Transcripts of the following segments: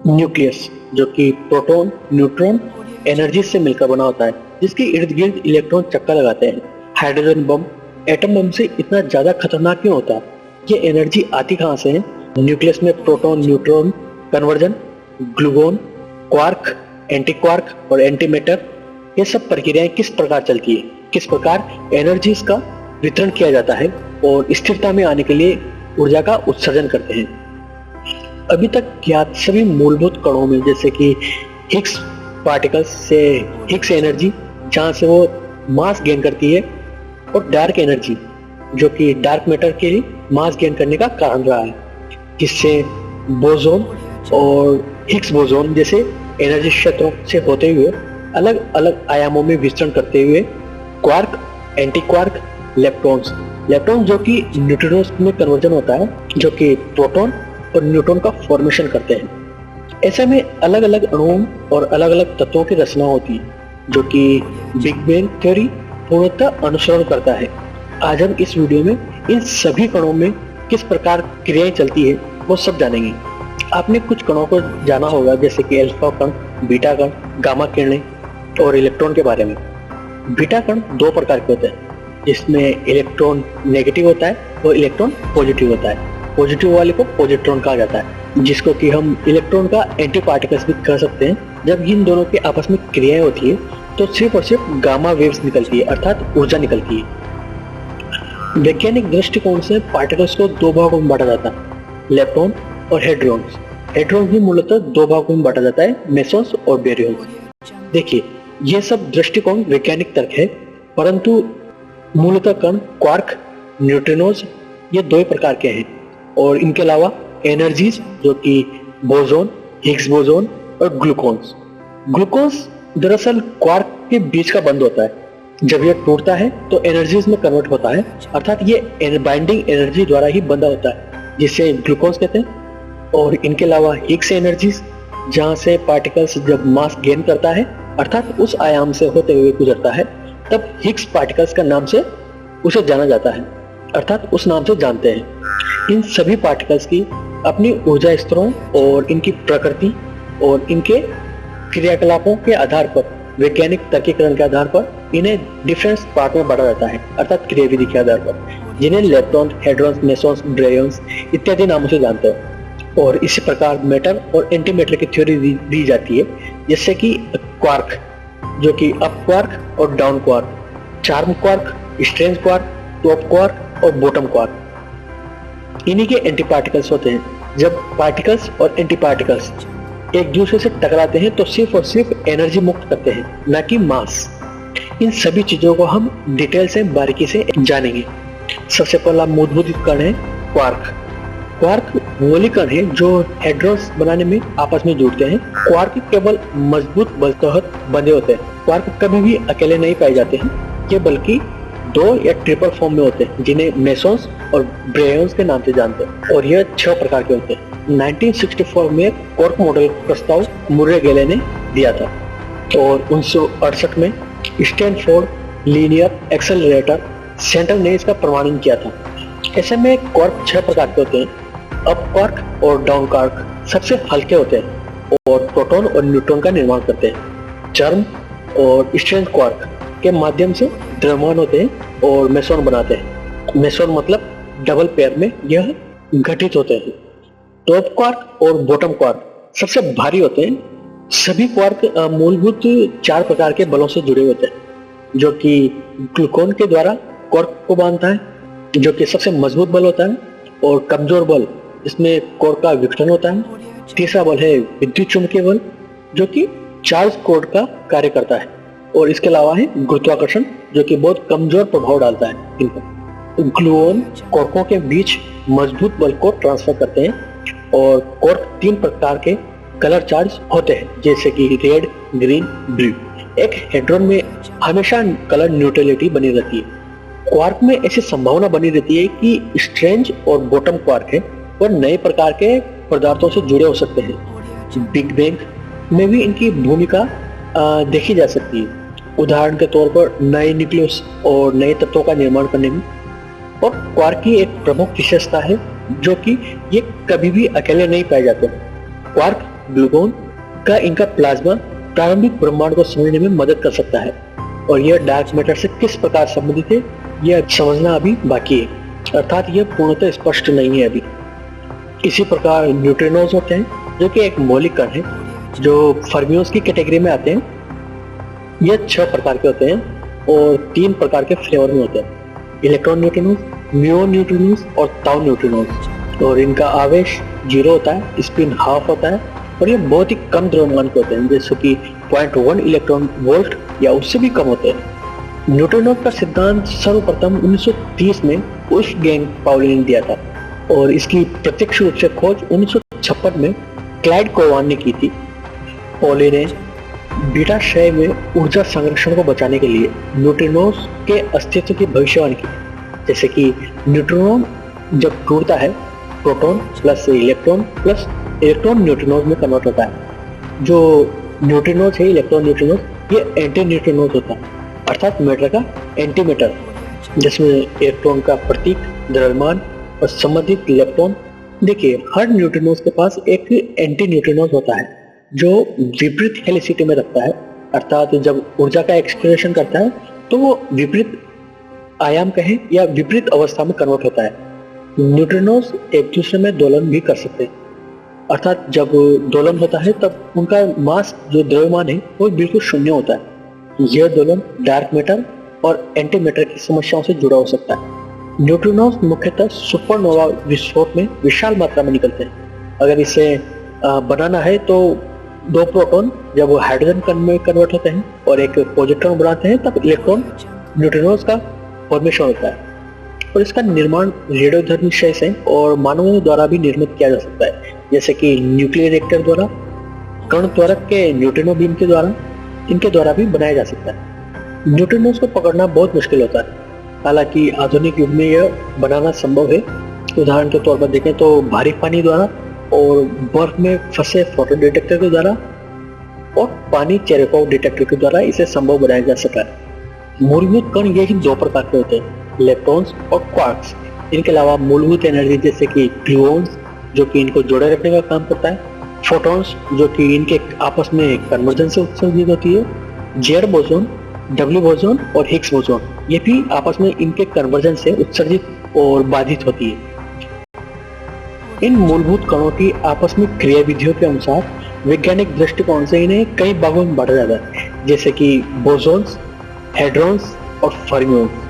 Nucleus, जो कि proton, neutron, energy से मिलकर बना होता है, जिसके इर्द गिर्द इलेक्ट्रॉन चक्कर लगाते हैं। हाइड्रोजन बम एटम बम से इतना ज्यादा खतरनाक क्यों होता है? ये एनर्जी आती कहाँ से है? न्यूक्लियस में proton neutron conversion, gluon, quark, antiquark और एंटी मैटर, ये सब प्रक्रियाएं किस प्रकार चलती है, किस प्रकार एनर्जीज का वितरण किया जाता है और स्थिरता में आने के लिए ऊर्जा का उत्सर्जन करते हैं। अभी तक ज्ञात सभी मूलभूत कणों में, जैसे कि हिग्स पार्टिकल्स से हिग्स एनर्जी, जहां से वो मास गेन करती है, और डार्क एनर्जी, जो कि डार्क मैटर के लिए मास गेन करने का कारण रहा है, जिससे बोसोन और हिग्स बोसोन जैसे एनर्जी क्षेत्रों से होते हुए अलग अलग आयामों में विचरण करते हुए क्वार्क, एंटी क्वार्क, लेप्टॉन्स जो कि न्यूट्रिनोस में कन्वर्जन होता है, जो कि प्रोटॉन और न्यूट्रॉन का फॉर्मेशन करते हैं। ऐसे में अलग अलग अणुओं और अलग अलग तत्वों की रचना होती है, जो कि बिग बैंग थ्योरी पूर्णतः अनुसरण करता है। आज हम इस वीडियो में इन सभी कणों में किस प्रकार क्रियाएं चलती है वो सब जानेंगे। आपने कुछ कणों को जाना होगा, जैसे कि अल्फा कण, बीटा कण, गामा किरणें और इलेक्ट्रॉन के बारे में। बीटा कण दो प्रकार के होते हैं, जिसमें इलेक्ट्रॉन नेगेटिव होता है और इलेक्ट्रॉन पॉजिटिव होता है। पॉजिटिव वाले को पॉजिट्रॉन कहा जाता है, जिसको कि हम इलेक्ट्रॉन का एंटी पार्टिकल्स भी कह सकते हैं। जब इन दोनों के आपस में क्रियाएं होती है तो सिर्फ और सिर्फ गामा वेव्स निकलती है, अर्थात ऊर्जा निकलती है। वैज्ञानिक दृष्टिकोण से पार्टिकल्स को दो भागों में बांटा जाता है, लेप्टॉन और हेड्रॉन्स। हेड्रॉन भी मूलतः दो भागों में बांटा जाता है, मेसॉन्स और बेरियंस। देखिए, ये सब दृष्टिकोण वैज्ञानिक तर्क है, परंतु मूलतः कण क्वार्क, न्यूट्रिनोज, ये दो ही प्रकार के हैं। और इनके अलावा एनर्जीज, जो कि बोसोन, हिग्स बोसोन और ग्लूकोन्स दरअसल क्वार्क के बीच का बंद होता है। जब यह टूटता है तो एनर्जीज में कन्वर्ट होता है, अर्थात ये बाइंडिंग एनर्जी द्वारा ही बंधा होता है, जिसे ग्लूकोन्स कहते हैं। और इनके अलावा हिग्स एनर्जीज, जहां से पार्टिकल्स जब मास गेन करता है, अर्थात उस आयाम से होते हुए गुजरता है, तब हिग्स पार्टिकल्स का नाम से उसे जाना जाता है, अर्थात उस नाम से जानते हैं। इन सभी पार्टिकल्स की अपनी ऊर्जा स्तरों और इनकी प्रकृति और इनके क्रियाकलापों के आधार पर, वैज्ञानिक तर्कीकरण के आधार पर इन्हें डिफरेंट पार्ट में बांटा जाता है, अर्थात क्रियाविधि के आधार पर, जिन्हें लेप्टॉन, हेड्रॉन्स, मेसॉन्स, ब्रेयंस इत्यादि नामों से जानते हैं। और इसी प्रकार मैटर और एंटी मैटर की थ्योरी दी जाती है, जैसे कि क्वार्क, जो कि अप क्वार्क और down quark, charm quark, strange quark, top quark और बॉटम क्वार्क, इन्हीं के एंटी पार्टिकल्स होते हैं। जब पार्टिकल्स और एंटी पार्टिकल्स एक दूसरे से टकराते हैं तो सिर्फ और सिर्फ एनर्जी मुक्त करते हैं, न कि मास। इन सभी चीजों को हम डिटेल से, बारीकी से जानेंगे। सबसे पहला मूलभूत कण है क्वार्क। क्वार्क वो कण है जो हेड्रॉन्स बनाने में आपस में जुड़ते हैं। क्वार्क केवल मजबूत बल तहत बंधे होते हैं। क्वार्क कभी भी अकेले नहीं पाए जाते हैं, ये बल्कि दो या ट्रिपल फॉर्म में होते हैं, जिन्हें मेसॉन्स और ब्रेयंस के नाम से जानते हैं। और यह 6 प्रकार के होते हैं। 1964 में क्वार्क मॉडल प्रस्ताव मुर्रे गेले ने दिया था और 1968 में स्टैनफोर्ड लीनियर एक्सेलरेटर सेंटर ने इसका प्रमाणन किया था। ऐसे में क्वार्क 6 प्रकार के होते हैं। अप क्वार्क और डाउन क्वार्क सबसे हल्के होते हैं और प्रोटॉन और न्यूट्रॉन का निर्माण करते हैं। चार्म और स्ट्रेंज क्वार्क के माध्यम से द्रव्यमान होते हैं और मेसॉन बनाते हैं। मेसॉन मतलब डबल पेयर में यह घटित होते हैं। टॉप क्वार्क और बॉटम क्वार्क सबसे भारी होते हैं। सभी क्वार्क मूलभूत 4 प्रकार के बलों से जुड़े होते हैं, जो कि ग्लूकोन के द्वारा क्वार्क को बांधता है, जो कि सबसे मजबूत बल होता है। और कमजोर बल, इसमें कोर का विघटन होता है। तीसरा बल है विद्युत चुंबकीय बल, जो कि चार्ज कोर्ड का कार्य करता है। और इसके अलावा है गुरुत्वाकर्षण, जो कि बहुत कमजोर प्रभाव डालता है इन पर। ग्लूओन कोर्कों के बीच मजबूत बल को ट्रांसफर करते हैं। और कोर्क 3 प्रकार के कलर चार्ज होते हैं, जैसे कि रेड, ग्रीन, ब्लू। एक हेड्रॉन में हमेशा कलर न्यूट्रलिटी बनी रहती है। क्वार्क में ऐसी संभावना बनी रहती है कि स्ट्रेंज और बॉटम क्वार्क है और नए प्रकार के पदार्थों से जुड़े हो सकते हैं। बिग बैंग में भी इनकी भूमिका देखी जा सकती है, उदाहरण के तौर पर नए न्यूक्लियस और नए तत्वों का निर्माण करने में। और क्वार्क की एक प्रमुख विशेषता है, जो कि ये कभी भी अकेले नहीं पाए जाते। क्वार्क ग्लूकोन का इनका प्लाज्मा प्रारंभिक ब्रह्मांड को समझने में मदद कर सकता है, और यह डार्क मैटर से किस प्रकार संबंधित है यह समझना अभी बाकी है, अर्थात यह पूर्णतः स्पष्ट नहीं है अभी। इसी प्रकार न्यूट्रिनोज होते हैं जो कि एक मौलिक कण है जो फर्मियोन्स की कैटेगरी में आते हैं। यह 6 प्रकार के होते हैं और 3 प्रकार के फ्लेवर में होते हैं, इलेक्ट्रॉन न्यूट्रिनोज, म्यूओन न्यूट्रिनोज और ताउ न्यूट्रिनोज। और इनका आवेश 0 होता है, स्पिन हाफ होता है और ये बहुत ही कम द्रव्यमान के होते हैं, जैसे कि 0.1 इलेक्ट्रॉन वोल्ट या उससे भी कम होते हैं। न्यूट्रिनो का सिद्धांत सर्वप्रथम 1930 में उल्फ गैंग पाउली ने दिया था और इसकी प्रत्यक्ष रूप से खोज 1956 में क्लाइड कोवान ने की थी। पाउली ने बीटा क्षय में ऊर्जा संरक्षण को बचाने के लिए न्यूट्रिनोज के अस्तित्व की भविष्यवाणी की, जैसे कि न्यूट्रिनो जब टूटता है proton plus electron plus electron neutrinos में कन्वर्ट होता है। जो न्यूट्रिनोज है, इलेक्ट्रॉन न्यूट्रिनोज, ये एंटी न्यूट्रिनोज होता है, अर्थात मैटर का एंटी मैटर, जिसमें इलेक्ट्रॉन का प्रतीक, द्रव्यमान और संबंधित इलेक्ट्रॉन। देखिए, हर न्यूट्रिनोज के पास एक एंटी न्यूट्रिनोज होता है जो विपरीत हेलिसिटी में रखता है, अर्थात जब ऊर्जा का एक्सप्रेशन करता है तो वो विपरीत आयाम कहें या विपरीत अवस्था में कन्वर्ट होता है। न्यूट्रिनोज एक दूसरे में दोलन भी कर सकते हैं, अर्थात जब दोलन होता है तब उनका मास जो द्रव्यमान है वो बिल्कुल शून्य होता है। यह दोलन डार्क मैटर और एंटी मैटर की समस्याओं से जुड़ा हो सकता है। न्यूट्रिनोज मुख्यतः सुपरनोवा विस्फोट में विशाल मात्रा में निकलते हैं। अगर इसे बनाना है तो 2 प्रोटॉन जब वो हाइड्रोजन कण में कन्वर्ट होते हैं और एक पॉजिट्रॉन बनाते हैं तब इलेक्ट्रॉन न्यूट्रिनोज का फॉर्मेशन होता है। और इसका निर्माण रेडियोधर्मी क्षय से और मानवों द्वारा भी निर्मित किया जा सकता है, जैसे कि न्यूक्लियर रिएक्टर द्वारा, कण त्वरक के न्यूट्रिनो बीम के द्वारा, इनके द्वारा भी बनाया जा सकता है। न्यूट्रिनोज को पकड़ना बहुत मुश्किल होता है, हालांकि आधुनिक युग में यह बनाना संभव है। उदाहरण के तौर पर देखें तो भारी पानी द्वारा और बर्फ में फंसे फोटो डिटेक्टर के द्वारा और पानी चेरेकोव डिटेक्टर के द्वारा इसे संभव बनाया जा सका है। मूलभूत कण यही 2 प्रकार के होते हैं, इलेक्ट्रॉन्स और क्वार्क्स। इनके अलावा मूलभूत एनर्जी जैसे कि ग्लूऑन्स जो कि इनको जोड़े रखने का काम करता है, फोटॉन्स जो कि इनके आपस में कन्वर्जन से उत्सर्जित होती है, जेड बोसोन, डब्ल्यू बोसोन और हिग्स बोसोन, ये भी आपस में इनके कन्वर्जन से उत्सर्जित और बाधित होती है। इन मूलभूत कणों की आपस में क्रिया विधियों के अनुसार वैज्ञानिक दृष्टिकोण से इन्हें कई भागों में बांटा जाता है, जैसे कि बोसोन्स, हेड्रॉन्स और फर्मियोन्स।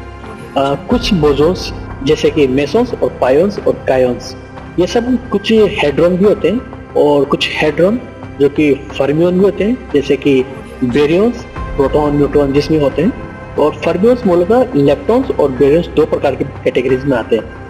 कुछ बोसोन्स जैसे कि मेसोन्स और पायोन्स और कायोन्स, ये सब कुछ हेड्रॉन भी होते हैं और कुछ हेड्रॉन जो कि फर्मियोन भी होते हैं, जैसे कि बेरियंस, प्रोटॉन न्यूट्रॉन जिसमें होते हैं, और फर्मियोन्स मूलतः इलेक्ट्रॉन्स और बेरियंस 2 प्रकार की कैटेगरीज में आते हैं।